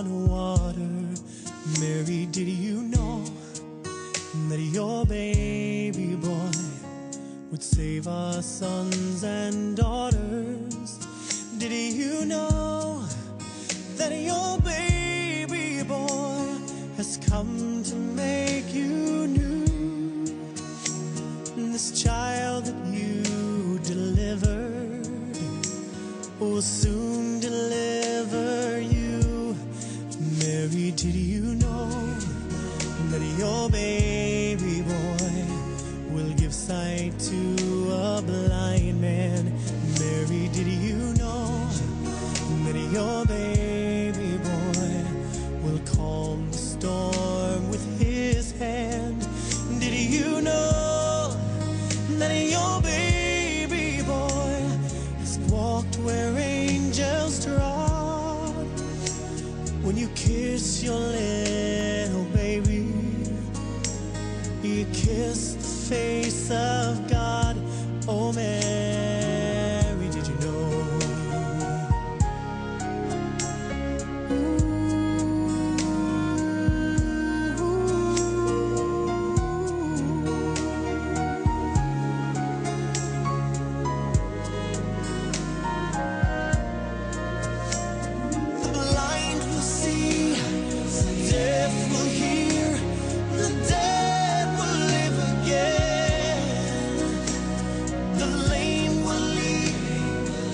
on water. Mary, did you know that your baby boy would save our sons and daughters? Did you know that your baby boy has come to make you new? This child that you delivered will soon deliver you. Mary, did you know that your baby boy will give sight to a blind man? Mary, did you know that your baby boy will calm the storm with his hand? Did you know that your baby boy has walked where angels trod? When you kiss your little baby, you kiss the face of God. Oh, Mary, did you know? The blind will see, the deaf will hear, the dead will live again. The lame will leap,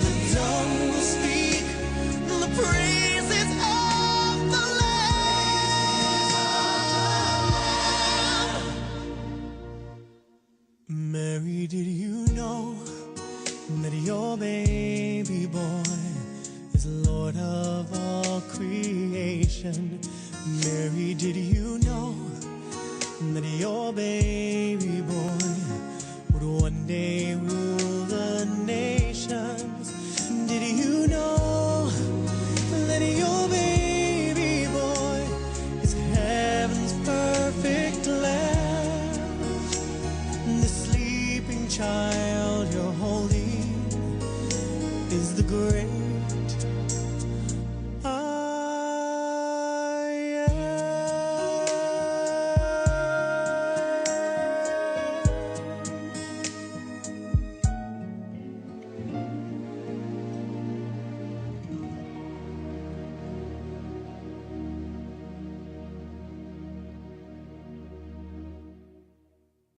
the dumb will speak, the praises of the Lamb. Mary, did you know that your baby boy is Lord of all creation? Mary, did you know that your baby